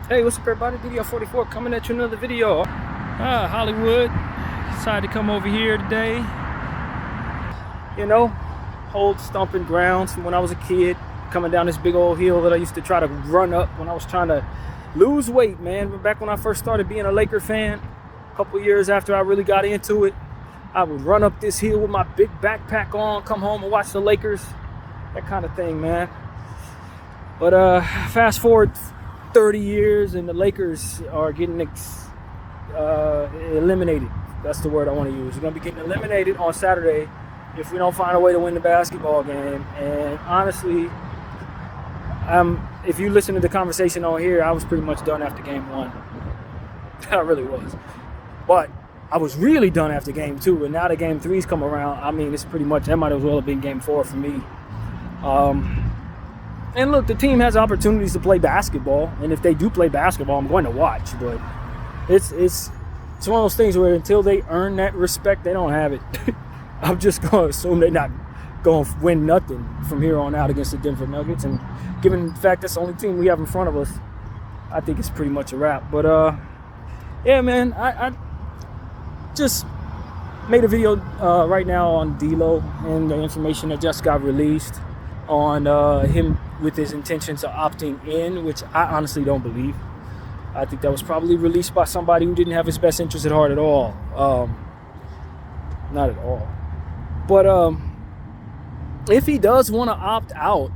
Hey, what's up everybody? DDR44 coming at you another video. Hollywood decided to come over here today. You know, old stomping grounds from when I was a kid, coming down this big old hill that I used to try to run up when I was trying to lose weight, man. Back when I first started being a Laker fan, a couple years after I really got into it, I would run up this hill with my big backpack on, come home and watch the Lakers, that kind of thing, man. But fast forward 30 years and the Lakers are getting eliminated. That's the word I want to use. They're going to be getting eliminated on Saturday if we don't find a way to win the basketball game. And honestly, if you listen to the conversation on here, I was pretty much done after game one. I really was. But I was really done after game two. And now that game three's come around, I mean, it's pretty much, that might as well have been game four for me. And look, the team has opportunities to play basketball, and if they do play basketball, I'm going to watch. But it's one of those things where until they earn that respect, they don't have it. I'm just going to assume they're not going to win nothing from here on out against the Denver Nuggets. And given the fact that's the only team we have in front of us, I think it's pretty much a wrap. But yeah, man, I just made a video right now on D'Lo and the information that just got released on him with his intentions of opting in, which I honestly don't believe. I think that was probably released by somebody who didn't have his best interest at heart at all. Not at all. But if he does want to opt out,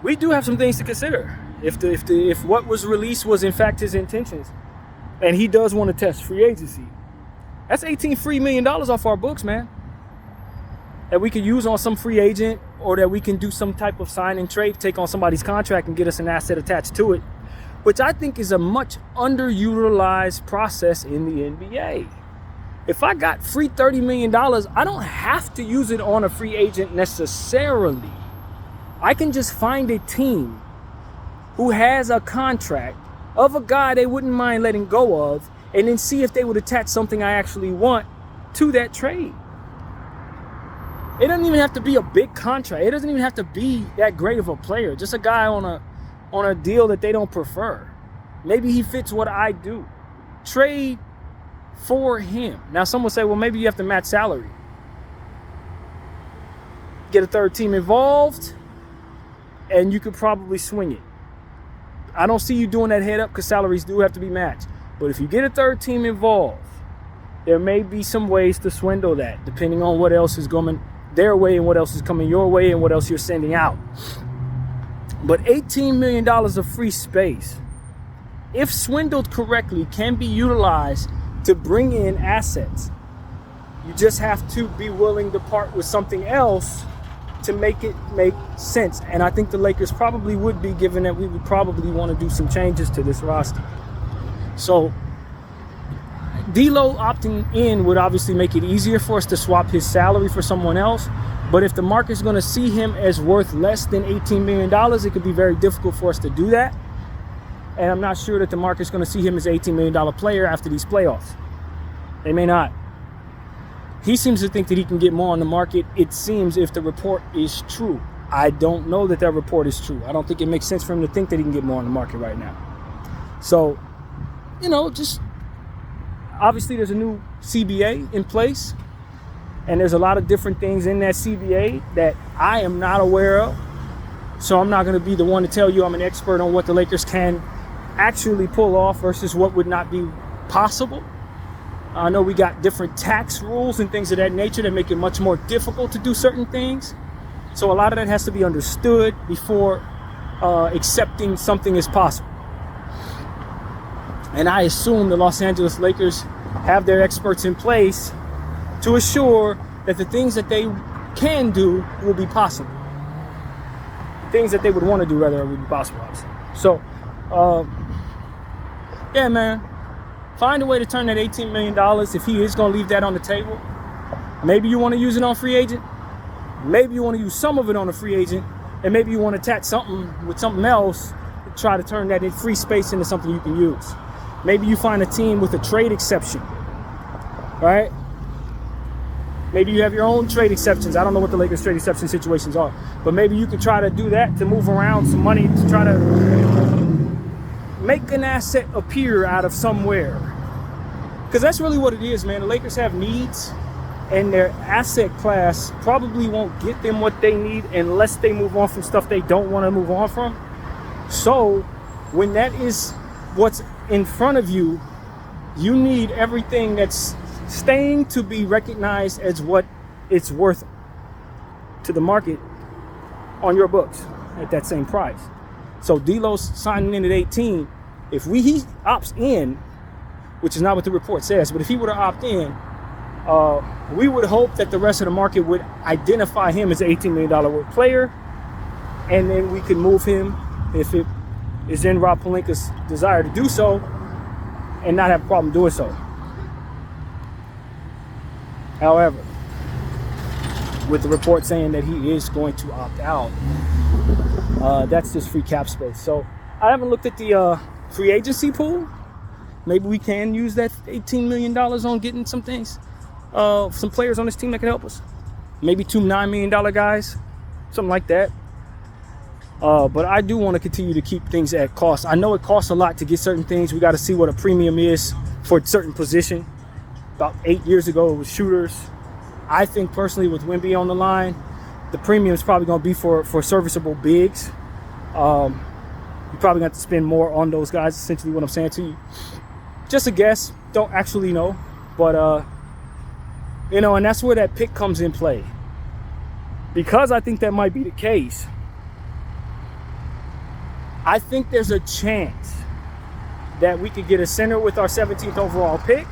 we do have some things to consider. If what was released was in fact his intentions, and he does want to test free agency, that's $18 free million off our books, man, that we could use on some free agent, or that we can do some type of sign and trade, take on somebody's contract and get us an asset attached to it, which I think is a much underutilized process in the NBA. If I got free $30 million, I don't have to use it on a free agent necessarily. I can just find a team who has a contract of a guy they wouldn't mind letting go of, and then see if they would attach something I actually want to that trade. It doesn't even have to be a big contract. It doesn't even have to be that great of a player. Just a guy on a deal that they don't prefer. Maybe he fits what I do. Trade for him. Now, some will say, well, maybe you have to match salary. Get a third team involved, and you could probably swing it. I don't see you doing that head up because salaries do have to be matched. But if you get a third team involved, there may be some ways to swindle that, depending on what else is going their way and what else is coming your way and what else you're sending out. But $18 million of free space, if swindled correctly, can be utilized to bring in assets. You just have to be willing to part with something else to make it make sense. And I think the Lakers probably would be, given that we would probably want to do some changes to this roster. So D'Lo opting in would obviously make it easier for us to swap his salary for someone else. But if the market's going to see him as worth less than $18 million, it could be very difficult for us to do that. And I'm not sure that the market's going to see him as an $18 million player after these playoffs. They may not. He seems to think that he can get more on the market, it seems, if the report is true. I don't know that report is true. I don't think it makes sense for him to think that he can get more on the market right now. So, you know, just obviously there's a new CBA in place, and there's a lot of different things in that CBA that I am not aware of. So I'm not going to be the one to tell you I'm an expert on what the Lakers can actually pull off versus what would not be possible. I know we got different tax rules and things of that nature that make it much more difficult to do certain things. So a lot of that has to be understood before accepting something is possible. And I assume the Los Angeles Lakers have their experts in place to assure that the things that they can do will be possible. Things that they would want to do, rather, would be possible, obviously. So, yeah, man. Find a way to turn that $18 million, if he is going to leave that on the table. Maybe you want to use it on free agent. Maybe you want to use some of it on a free agent. And maybe you want to attach something with something else to try to turn that free space into something you can use. Maybe you find a team with a trade exception, right? Maybe you have your own trade exceptions. I don't know what the Lakers trade exception situations are, but maybe you can try to do that to move around some money to try to make an asset appear out of somewhere. Because that's really what it is, man. The Lakers have needs, and their asset class probably won't get them what they need unless they move on from stuff they don't want to move on from. So when that is what's in front of you, you need everything that's staying to be recognized as what it's worth to the market on your books at that same price. So D'Lo's signing in at 18. If he opts in, which is not what the report says, but if he were to opt in, we would hope that the rest of the market would identify him as an $18 million worth player, and then we could move him if it is in Rob Pelinka's desire to do so and not have a problem doing so. However, with the report saying that he is going to opt out, that's just free cap space. So I haven't looked at the free agency pool. Maybe we can use that $18 million on getting some things, some players on this team that can help us. Maybe 2 $9 million guys, something like that. But I do want to continue to keep things at cost. I know it costs a lot to get certain things. We got to see what a premium is for a certain position. About 8 years ago, it was shooters. I think personally, with Wemby on the line, the premium is probably going to be for serviceable bigs. You're probably going to have to spend more on those guys, essentially what I'm saying to you. Just a guess. Don't actually know. But, and that's where that pick comes in play. Because I think that might be the case, I think there's a chance that we could get a center with our 17th overall pick.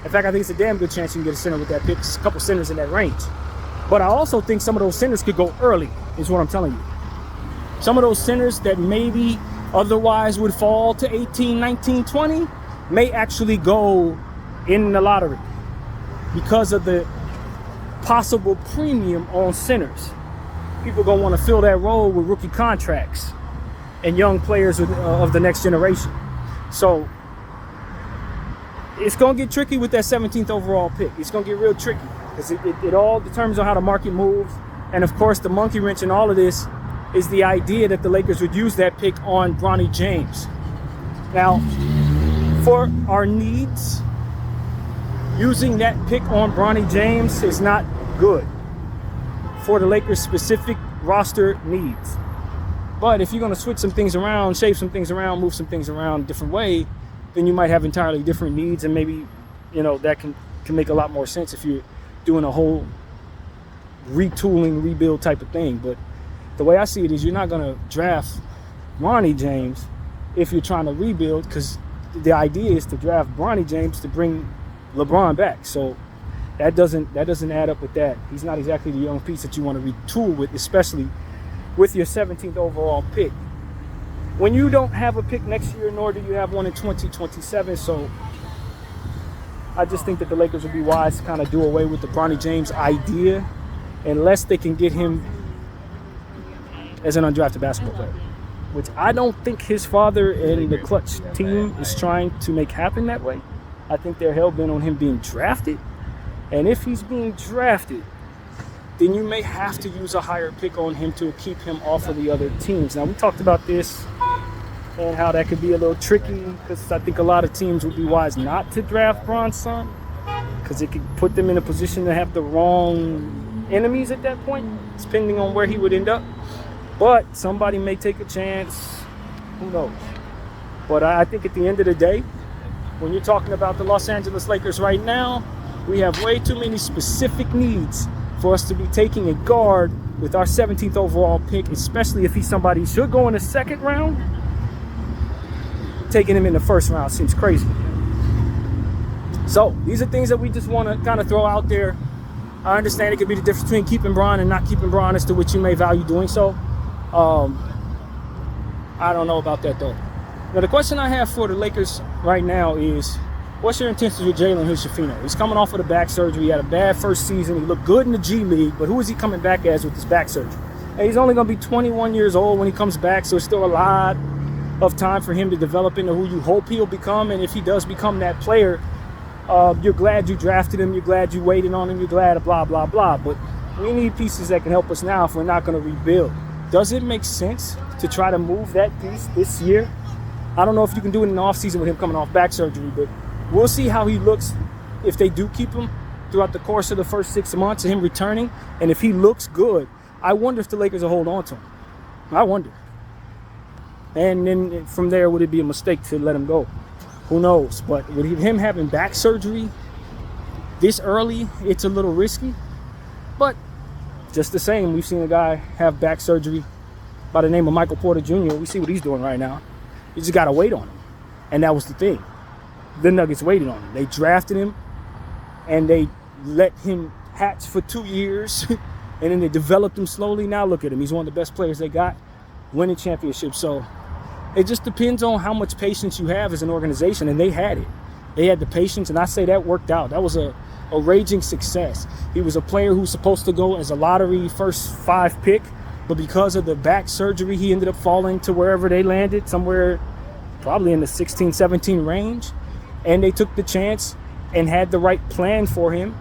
In fact, I think it's a damn good chance you can get a center with that pick. There's a couple centers in that range. But I also think some of those centers could go early, is what I'm telling you. Some of those centers that maybe otherwise would fall to 18, 19, 20 may actually go in the lottery because of the possible premium on centers. People are going to want to fill that role with rookie contracts and young players of the next generation. So it's going to get tricky with that 17th overall pick. It's going to get real tricky because it all determines on how the market moves. And of course, the monkey wrench in all of this is the idea that the Lakers would use that pick on Bronny James. Now, for our needs, using that pick on Bronny James is not good for the Lakers' specific roster needs. But if you're going to switch some things around, shave some things around, move some things around a different way, then you might have entirely different needs, and maybe, that can make a lot more sense if you're doing a whole retooling, rebuild type of thing. But the way I see it is you're not going to draft Bronny James if you're trying to rebuild, because the idea is to draft Bronny James to bring LeBron back. So that doesn't add up with that. He's not exactly the young piece that you want to retool with, especially with your 17th overall pick. When you don't have a pick next year, nor do you have one in 2027, so I just think that the Lakers would be wise to kind of do away with the Bronny James idea unless they can get him as an undrafted basketball player, which I don't think his father and the Clutch team is trying to make happen that way. I think they're hell-bent on him being drafted, and if he's being drafted, then you may have to use a higher pick on him to keep him off of the other teams. Now, we talked about this and how that could be a little tricky because I think a lot of teams would be wise not to draft Bron's son because it could put them in a position to have the wrong enemies at that point, depending on where he would end up. But somebody may take a chance. Who knows? But I think at the end of the day, when you're talking about the Los Angeles Lakers right now, we have way too many specific needs for us to be taking a guard with our 17th overall pick, especially if he's somebody who should go in the second round. Taking him in the first round seems crazy. So these are things that we just want to kind of throw out there. I understand it could be the difference between keeping Bron and not keeping Bron as to which you may value doing so. I don't know about that though. Now the question I have for the Lakers right now is, what's your intentions with Jalen Hood-Schifino? He's coming off of the back surgery. He had a bad first season. He looked good in the G League, but who is he coming back as with this back surgery? And he's only going to be 21 years old when he comes back, so it's still a lot of time for him to develop into who you hope he'll become. And if he does become that player, you're glad you drafted him. You're glad you waited on him. You're glad blah, blah, blah. But we need pieces that can help us now if we're not going to rebuild. Does it make sense to try to move that piece this year I don't know if you can do it in the offseason with him coming off back surgery, but we'll see how he looks if they do keep him throughout the course of the first 6 months of him returning. And if he looks good, I wonder if the Lakers will hold on to him. I wonder. And then from there, would it be a mistake to let him go? Who knows? But with him having back surgery this early, it's a little risky. But just the same, we've seen a guy have back surgery by the name of Michael Porter Jr. We see what he's doing right now. You just got to wait on him. And that was the thing. The Nuggets waited on him. They drafted him, and they let him hatch for 2 years, and then they developed him slowly. Now look at him. He's one of the best players they got, winning championships. So it just depends on how much patience you have as an organization, and they had it. They had the patience, and I say that worked out. That was a raging success. He was a player who's supposed to go as a lottery first 5 pick, but because of the back surgery, he ended up falling to wherever they landed, somewhere probably in the 16, 17 range. And they took the chance and had the right plan for him.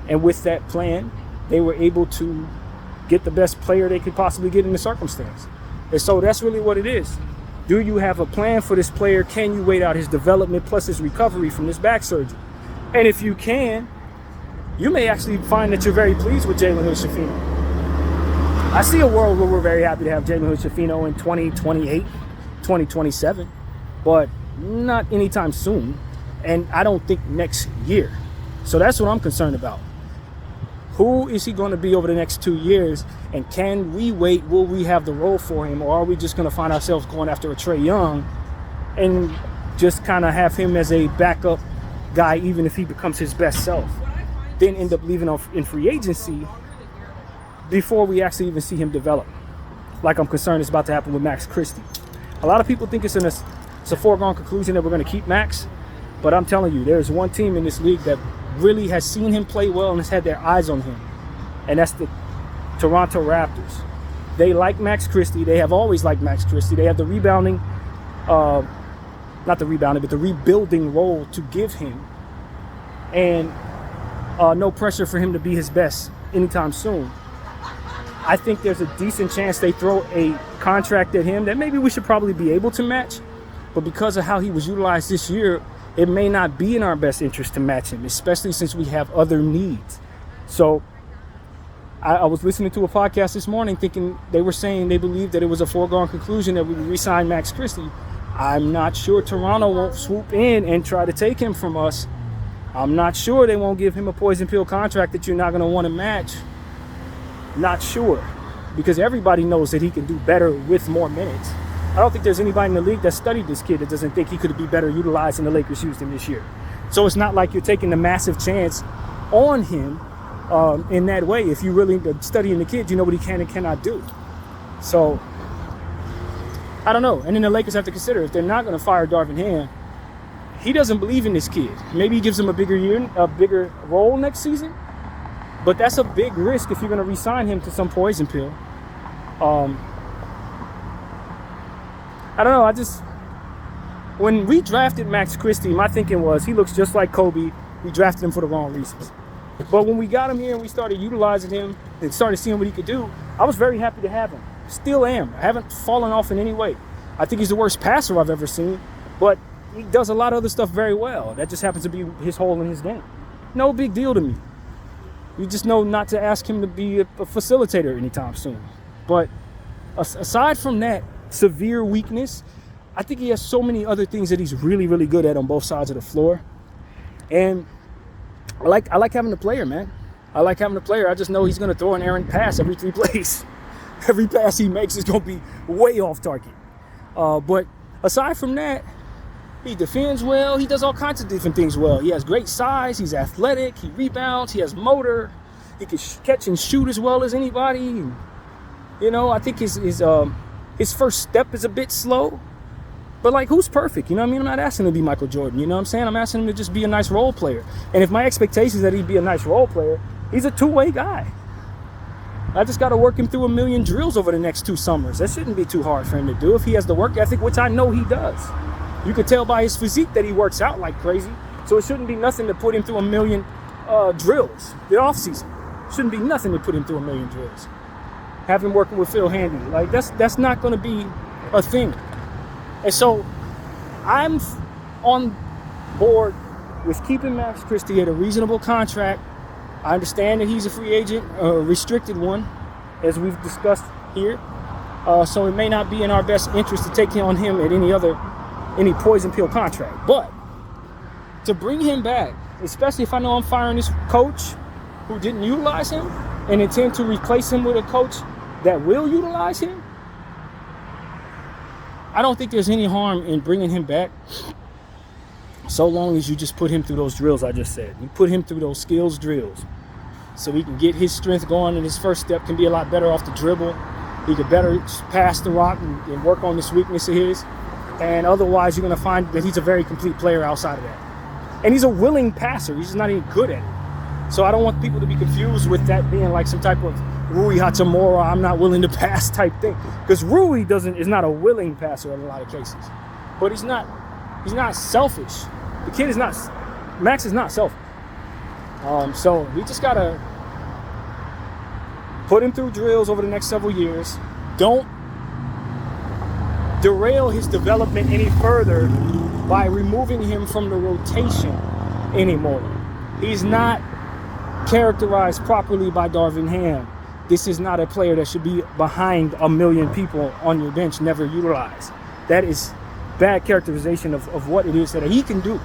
And with that plan, they were able to get the best player they could possibly get in the circumstance. And so that's really what it is. Do you have a plan for this player? Can you wait out his development plus his recovery from this back surgery? And if you can, you may actually find that you're very pleased with Jalen Hood-Schifino. I see a world where we're very happy to have Jalen Hood-Schifino in 2028, 2027, but not anytime soon. And I don't think next year. So that's what I'm concerned about. Who is he going to be over the next 2 years? And can we wait? Will we have the role for him? Or are we just going to find ourselves going after a Trae Young and just kind of have him as a backup guy, even if he becomes his best self? Then end up leaving off in free agency before we actually even see him develop. Like I'm concerned is about to happen with Max Christie. A lot of people think it's a foregone conclusion that we're going to keep Max. But I'm telling you, there's one team in this league that really has seen him play well and has had their eyes on him. And that's the Toronto Raptors. They like Max Christie. They have always liked Max Christie. They have the rebounding, not the rebounding, but the rebuilding role to give him. And no pressure for him to be his best anytime soon. I think there's a decent chance they throw a contract at him that maybe we should probably be able to match. But because of how he was utilized this year, it may not be in our best interest to match him, especially since we have other needs. So I was listening to a podcast this morning thinking they were saying they believed that it was a foregone conclusion that we would re-sign Max Christie. I'm not sure Toronto won't swoop in and try to take him from us. I'm not sure they won't give him a poison pill contract that you're not going to want to match. Not sure, because everybody knows that he can do better with more minutes. I don't think there's anybody in the league that studied this kid that doesn't think he could be better utilized than the Lakers used him this year. So it's not like you're taking the massive chance on him in that way. If you're really studying the kid, you know what he can and cannot do. So I don't know. And then the Lakers have to consider if they're not going to fire Darvin Ham, he doesn't believe in this kid. Maybe he gives him a bigger role next season. But that's a big risk if you're going to re-sign him to some poison pill. I don't know. When we drafted Max Christie, my thinking was he looks just like Kobe. We drafted him for the wrong reasons. But when we got him here and we started utilizing him and started seeing what he could do, I was very happy to have him. Still am. I haven't fallen off in any way. I think he's the worst passer I've ever seen, but he does a lot of other stuff very well. That just happens to be his hole in his game. No big deal to me. You just know not to ask him to be a facilitator anytime soon. But aside from that severe weakness, I think he has so many other things that he's really, really good at on both sides of the floor. And I like having the player, man. I like having the player. I just know he's going to throw an errant pass every 3 plays. Every pass he makes is going to be way off target. But aside from that, he defends well. He does all kinds of different things well. He has great size. He's athletic. He rebounds. He has motor. He can catch and shoot as well as anybody. And, you know, I think his first step is a bit slow. But, like, who's perfect? You know what I mean? I'm not asking him to be Michael Jordan. You know what I'm saying? I'm asking him to just be a nice role player. And if my expectation is that he'd be a nice role player, he's a two-way guy. I just got to work him through 1 million drills over the next 2 summers. That shouldn't be too hard for him to do if he has the work ethic, which I know he does. You could tell by his physique that he works out like crazy. So it shouldn't be nothing to put him through 1 million drills the offseason. Shouldn't be nothing to put him through 1 million drills. Have him working with Phil Handy. Like, that's not going to be a thing. And so I'm on board with keeping Max Christie at a reasonable contract. I understand that he's a free agent, a restricted one, as we've discussed here. So it may not be in our best interest to take on him at any poison pill contract. But to bring him back, especially if I know I'm firing this coach who didn't utilize him and intend to replace him with a coach that will utilize him, I don't think there's any harm in bringing him back, so long as you just put him through those drills I just said. You put him through those skills drills so he can get his strength going, and his first step can be a lot better off the dribble. He could better pass the rock and work on this weakness of his. And otherwise, you're going to find that he's a very complete player outside of that. And he's a willing passer. He's just not even good at it. So I don't want people to be confused with that being like some type of Rui Hachimura, I'm not willing to pass type thing. Because Rui is not a willing passer in a lot of cases. But he's not selfish. The kid is not, Max is not selfish. So we just got to put him through drills over the next several years. Don't derail his development any further by removing him from the rotation anymore. He's not characterized properly by Darvin Ham. This is not a player that should be behind a million people on your bench, never utilized. That is bad characterization of what it is that he can do.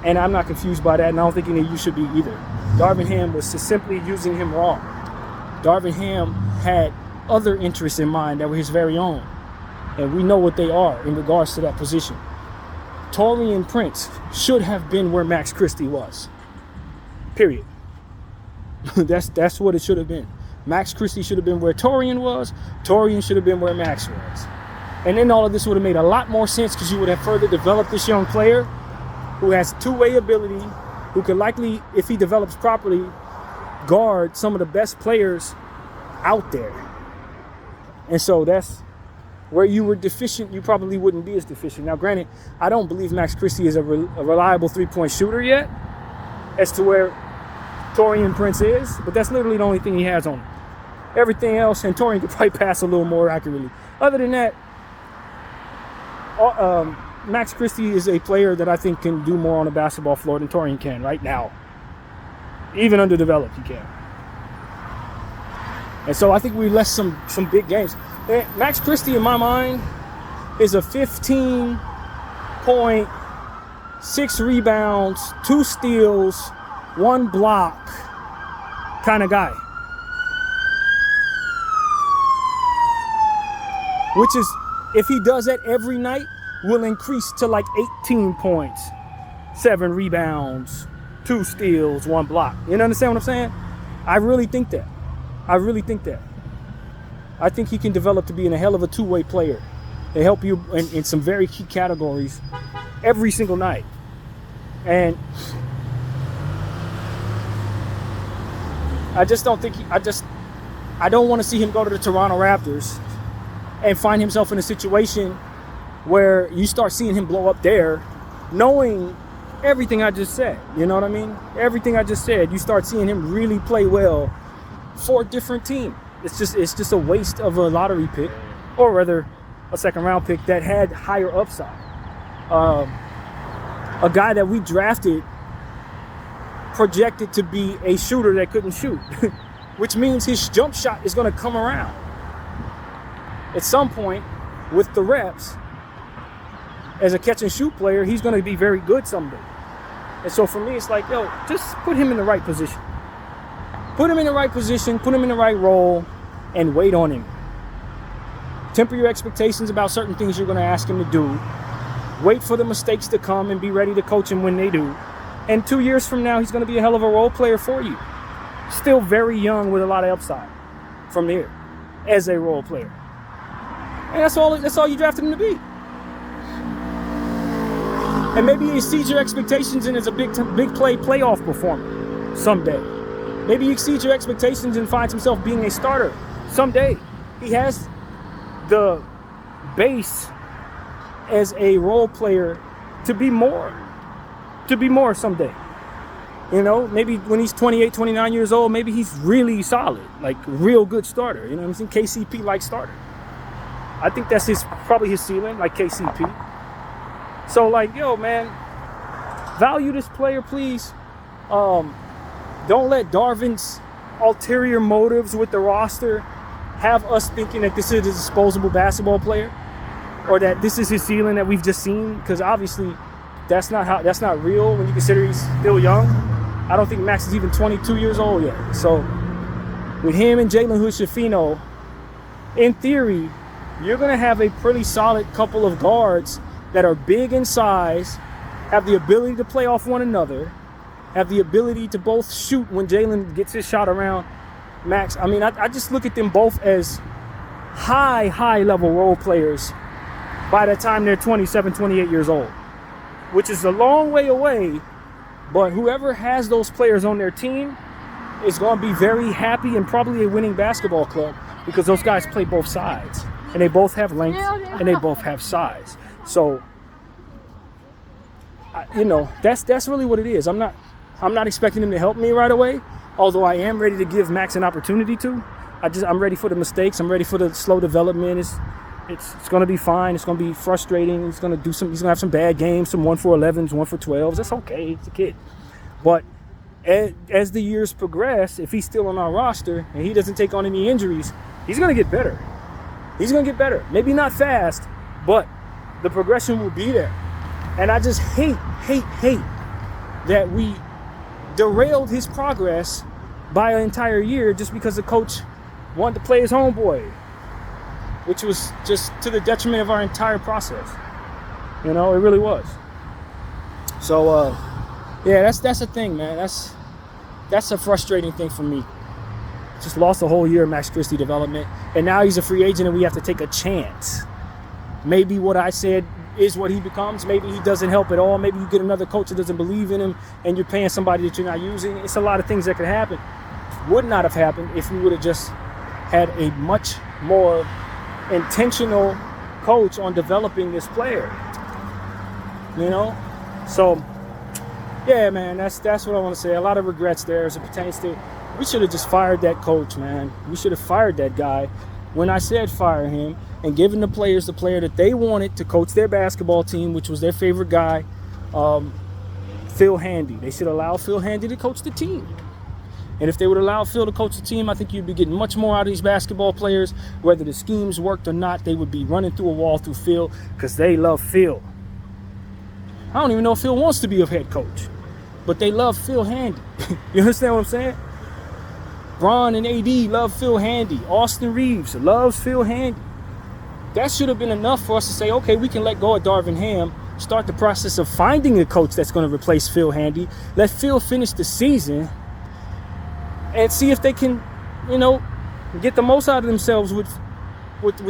And I'm not confused by that, and I don't think any of you should be either. Darvin Ham was just simply using him wrong. Darvin Ham had other interests in mind that were his very own. And we know what they are in regards to that position. Taurean Prince should have been where Max Christie was. Period. That's what it should have been. Max Christie should have been where Taurean was. Taurean should have been where Max was. And then all of this would have made a lot more sense because you would have further developed this young player who has two-way ability, who could likely, if he develops properly, guard some of the best players out there. And so that's where you were deficient. You probably wouldn't be as deficient. Now, granted, I don't believe Max Christie is a reliable three-point shooter yet as to where Taurean Prince is, but that's literally the only thing he has on him. Everything else, and Taurean could probably pass a little more accurately. Other than that, Max Christie is a player that I think can do more on the basketball floor than Taurean can right now. Even underdeveloped, he can. And so I think we left some big games. Max Christie, in my mind, is a 15 point, 6 rebounds, 2 steals, 1 block kind of guy. Which is, if he does that every night, will increase to like 18 points, 7 rebounds, 2 steals, 1 block. You understand what I'm saying? I really think that. I think he can develop to being a hell of a two-way player and help you in some very key categories every single night. And I just don't think I don't want to see him go to the Toronto Raptors and find himself in a situation where you start seeing him blow up there, knowing everything I just said. You know what I mean? Everything I just said, you start seeing him really play well for a different team. It's just a waste of a lottery pick, or rather a second round pick that had higher upside. A guy that we drafted projected to be a shooter that couldn't shoot, which means his jump shot is going to come around. At some point, with the reps, as a catch and shoot player, he's going to be very good someday. And so for me, it's like, yo, just put him in the right position. Put him in the right position, put him in the right role, and wait on him. Temper your expectations about certain things you're going to ask him to do. Wait for the mistakes to come and be ready to coach him when they do. And 2 years from now, he's going to be a hell of a role player for you. Still very young with a lot of upside from there as a role player. And that's all you drafted him to be. And maybe he exceeds your expectations and is a big play playoff performer someday. Maybe he exceeds your expectations and finds himself being a starter someday. He has the base as a role player to be more someday. You know, maybe when he's 28, 29 years old, maybe he's really solid, like real good starter. You know what I'm saying? KCP-like starter. I think that's probably his ceiling, like KCP. So, like, yo, man, value this player, please. Don't let Darvin's ulterior motives with the roster have us thinking that this is a disposable basketball player or that this is his ceiling that we've just seen, because obviously that's not real when you consider he's still young. I don't think Max is even 22 years old yet. So with him and Jalen Hood-Schifino, in theory, you're going to have a pretty solid couple of guards that are big in size, have the ability to play off one another, have the ability to both shoot when Jalen gets his shot around Max. I mean, I just look at them both as high level role players by the time they're 27, 28 years old, which is a long way away. But whoever has those players on their team is going to be very happy and probably a winning basketball club, because those guys play both sides and they both have length and they both have size. So, that's really what it is. I'm not expecting him to help me right away, although I am ready to give Max an opportunity to. I'm ready for the mistakes. I'm ready for the slow development. It's going to be fine. It's going to be frustrating. He's going to have some bad games, some 1-for-11s, 1-for-12s. That's okay. He's a kid. But as the years progress, if he's still on our roster and he doesn't take on any injuries, he's going to get better. He's going to get better. Maybe not fast, but the progression will be there. And I just hate that we derailed his progress by an entire year just because the coach wanted to play his homeboy, which was just to the detriment of our entire process. It really was. So, that's the thing, man. That's a frustrating thing for me. Just lost a whole year of Max Christie development, and now he's a free agent and we have to take a chance. Maybe what I said is what he becomes. Maybe he doesn't help at all. Maybe you get another coach that doesn't believe in him and you're paying somebody that you're not using. It's a lot of things that could happen. Would not have happened if we would have just had a much more intentional coach on developing this player. So yeah, man, that's what I want to say. A lot of regrets there as it pertains to, we should have just fired that coach, man. We should have fired that guy when I said fire him, and given the players the player that they wanted to coach their basketball team, which was their favorite guy, Phil Handy. They should allow Phil Handy to coach the team. And if they would allow Phil to coach the team, I think you'd be getting much more out of these basketball players. Whether the schemes worked or not, they would be running through a wall through Phil because they love Phil. I don't even know if Phil wants to be a head coach, but they love Phil Handy. You understand what I'm saying? Bron and AD love Phil Handy. Austin Reeves loves Phil Handy. That should have been enough for us to say, okay, we can let go of Darvin Ham, start the process of finding a coach that's going to replace Phil Handy, let Phil finish the season, and see if they can, get the most out of themselves with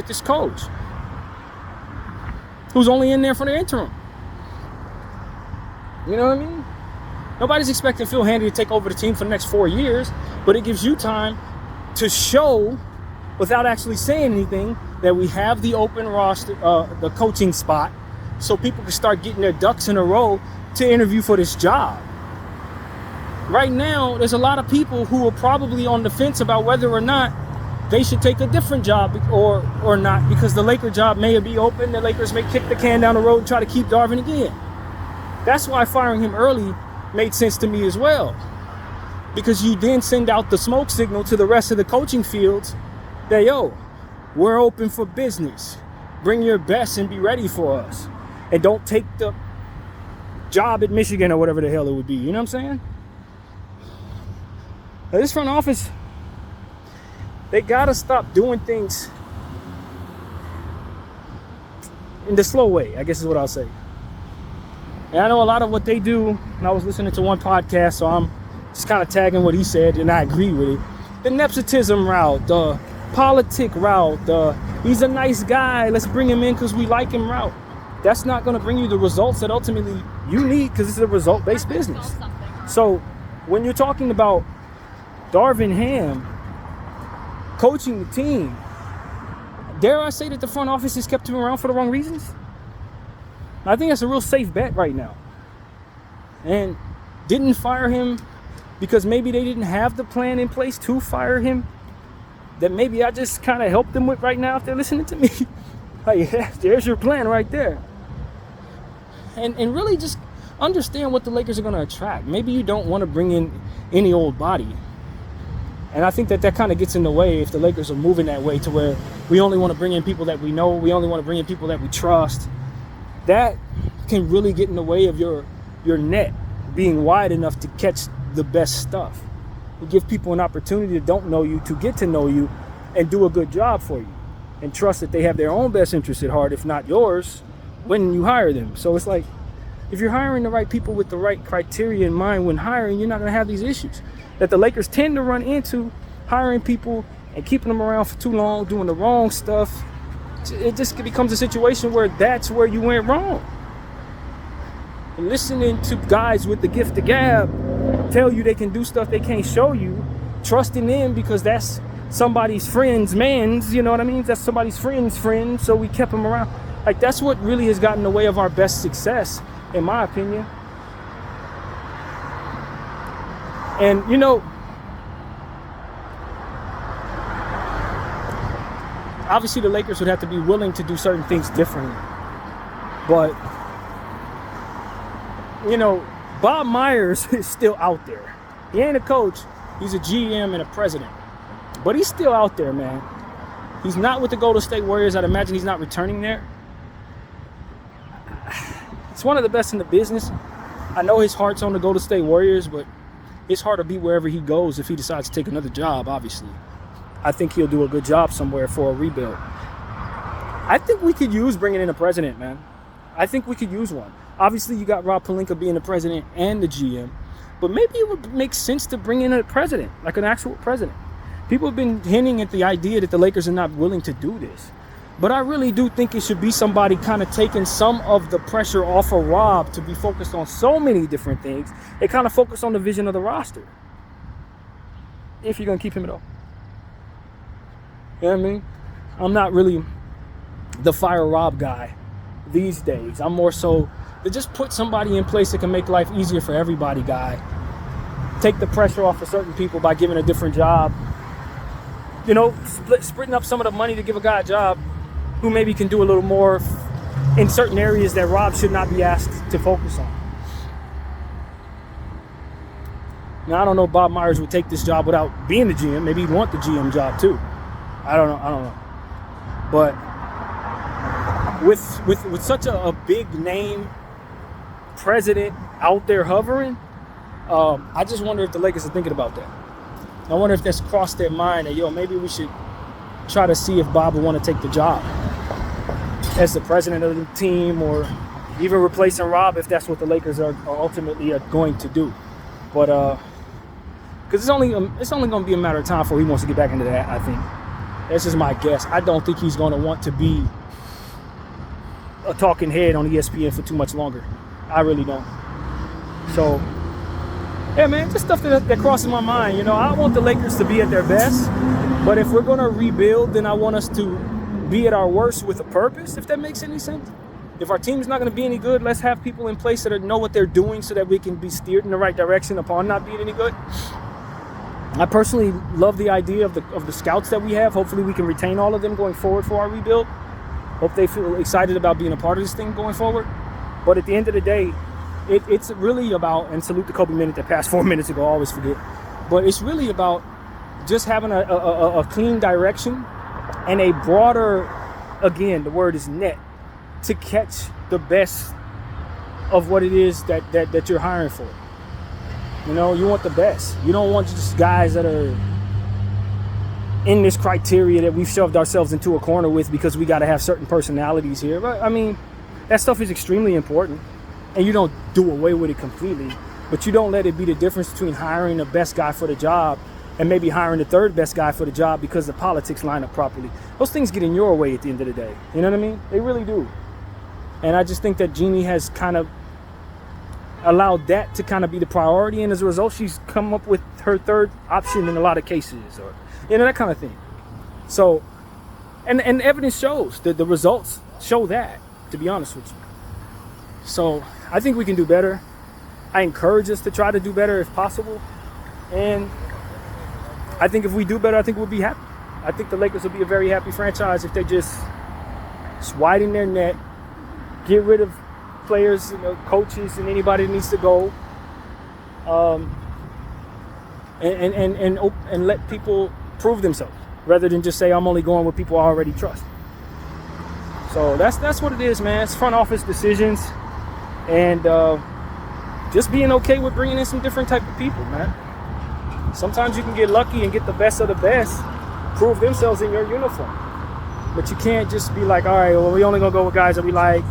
this coach who's only in there for the interim. You know what I mean? Nobody's expecting Phil Handy to take over the team for the next 4 years, but it gives you time to show, without actually saying anything, that we have the open roster, the coaching spot, so people can start getting their ducks in a row to interview for this job. Right now, there's a lot of people who are probably on the fence about whether or not they should take a different job or not, because the Laker job may be open. The Lakers may kick the can down the road and try to keep Darvin again. That's why firing him early made sense to me as well, because you then send out the smoke signal to the rest of the coaching fields that, yo, we're open for business. Bring your best and be ready for us. And don't take the job at Michigan or whatever the hell it would be. You know what I'm saying? Now, this front office, they gotta stop doing things in the slow way, I guess is what I'll say. And I know a lot of what they do, and I was listening to one podcast, so I'm just kind of tagging what he said, and I agree with it. The nepotism route, the politic route, he's a nice guy, let's bring him in because we like him route. That's not going to bring you the results that ultimately you need, because it's a result-based business. So when you're talking about Darvin Ham coaching the team, dare I say that the front office has kept him around for the wrong reasons? I think that's a real safe bet right now. And didn't fire him because maybe they didn't have the plan in place to fire him, that maybe I just kind of helped them with right now if they're listening to me. Like, yeah, there's your plan right there. and really just understand what the Lakers are going to attract. Maybe you don't want to bring in any old body. And I think that kind of gets in the way if the Lakers are moving that way to where we only want to bring in people that we know, we only want to bring in people that we trust. That can really get in the way of your net being wide enough to catch the best stuff. You give people an opportunity that don't know you to get to know you and do a good job for you, and trust that they have their own best interest at heart, if not yours, when you hire them. So it's like, if you're hiring the right people with the right criteria in mind when hiring, you're not going to have these issues that the Lakers tend to run into, hiring people and keeping them around for too long, doing the wrong stuff. It just becomes a situation where that's where you went wrong. And listening to guys with the gift of gab tell you they can do stuff they can't show you, trusting them because that's somebody's friend's man's, you know what I mean? That's somebody's friend's friend, so we kept him around. Like, that's what really has gotten in the way of our best success, in my opinion. And, you know, obviously the Lakers would have to be willing to do certain things differently. But, you know, Bob Myers is still out there. He ain't a coach. He's a GM and a president. But he's still out there, man. He's not with the Golden State Warriors. I'd imagine he's not returning there. It's one of the best in the business. I know his heart's on the Golden State Warriors, but it's hard to be wherever he goes if he decides to take another job, obviously. I think he'll do a good job somewhere for a rebuild. I think we could use bringing in a president, man. I think we could use one. Obviously, you got Rob Pelinka being the president and the GM, but maybe it would make sense to bring in a president, like an actual president. People have been hinting at the idea that the Lakers are not willing to do this. But I really do think it should be somebody kind of taking some of the pressure off of Rob to be focused on so many different things. They kind of focus on the vision of the roster. If you're going to keep him at all. You know what I mean? I'm not really the fire Rob guy these days. I'm more so to just put somebody in place that can make life easier for everybody guy. Take the pressure off of certain people by giving a different job. You know, splitting up some of the money to give a guy a job who maybe can do a little more in certain areas that Rob should not be asked to focus on. Now, I don't know if Bob Myers would take this job without being the GM. Maybe he'd want the GM job too. I don't know. But with such a big name president out there hovering, I just wonder if the Lakers are thinking about that. I wonder if that's crossed their mind that, maybe we should try to see if Bob would want to take the job as the president of the team, or even replacing Rob if that's what the Lakers are ultimately going to do. But because it's only going to be a matter of time before he wants to get back into that. I think that's just my guess. I don't think he's going to want to be a talking head on ESPN for too much longer. I really don't. So, yeah, man, just stuff that crosses my mind. I want the Lakers to be at their best, but if we're going to rebuild, then I want us to be at our worst with a purpose, if that makes any sense. If our team's not going to be any good, let's have people in place that know what they're doing so that we can be steered in the right direction upon not being any good. I personally love the idea of the scouts that we have. Hopefully we can retain all of them going forward for our rebuild. Hope they feel excited about being a part of this thing going forward. But at the end of the day, it's really about, and salute to Kobe Minute that passed 4 minutes ago, I always forget. But it's really about just having a clean direction and a broader, again, the word is net, to catch the best of what it is that you're hiring for. You want the best. You don't want just guys that are in this criteria that we've shoved ourselves into a corner with because we got to have certain personalities here. But, I mean, that stuff is extremely important. And you don't do away with it completely. But you don't let it be the difference between hiring the best guy for the job and maybe hiring the third best guy for the job because the politics line up properly. Those things get in your way at the end of the day. You know what I mean? They really do. And I just think that Jeannie has kind of allowed that to kind of be the priority, and as a result, she's come up with her third option in a lot of cases, or that kind of thing. So, and evidence shows that the results show that, to be honest with you. So, I think we can do better. I encourage us to try to do better if possible, and I think if we do better, I think we'll be happy. I think the Lakers will be a very happy franchise if they just widen their net, get rid of players, coaches, and anybody that needs to go, and let people prove themselves rather than just say I'm only going with people I already trust. So that's what it is, man. It's front office decisions, and just being okay with bringing in some different type of people, man. Sometimes you can get lucky and get the best of the best, prove themselves in your uniform. But you can't just be like, all right, well, we only gonna go with guys that we like.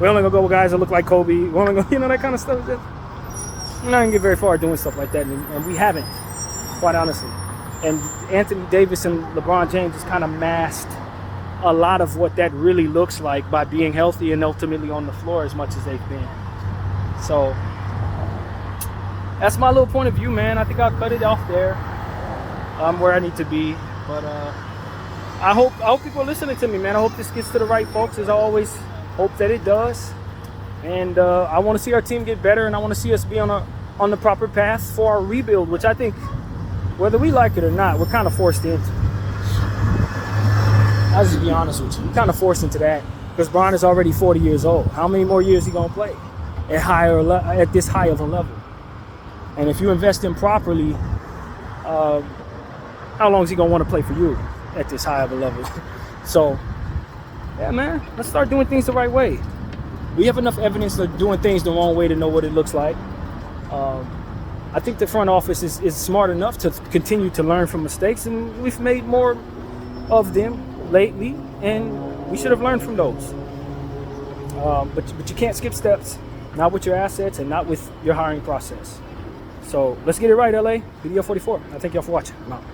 We only gonna go with guys that look like Kobe. We only gonna, that kind of stuff. We're not gonna get very far doing stuff like that, and we haven't, quite honestly. And Anthony Davis and LeBron James just kind of masked a lot of what that really looks like by being healthy and ultimately on the floor as much as they've been. So that's my little point of view, man. I think I'll cut it off there. I'm where I need to be, but I hope people are listening to me, man. I hope this gets to the right folks, as I always hope that it does. And I want to see our team get better, and I want to see us be on the proper path for our rebuild, which I think, whether we like it or not, we're kind of forced into. I'll just be honest with you. We're kind of forced into that because Bron is already 40 years old. How many more years is he going to play at this high of a level? And if you invest in properly, how long is he going to want to play for you at this high of a level? So, yeah, man, let's start doing things the right way. We have enough evidence of doing things the wrong way to know what it looks like. I think the front office is smart enough to continue to learn from mistakes, and we've made more of them lately, and we should have learned from those. But you can't skip steps, not with your assets and not with your hiring process. So let's get it right, LA. Video 44. I thank y'all for watching. I'm out.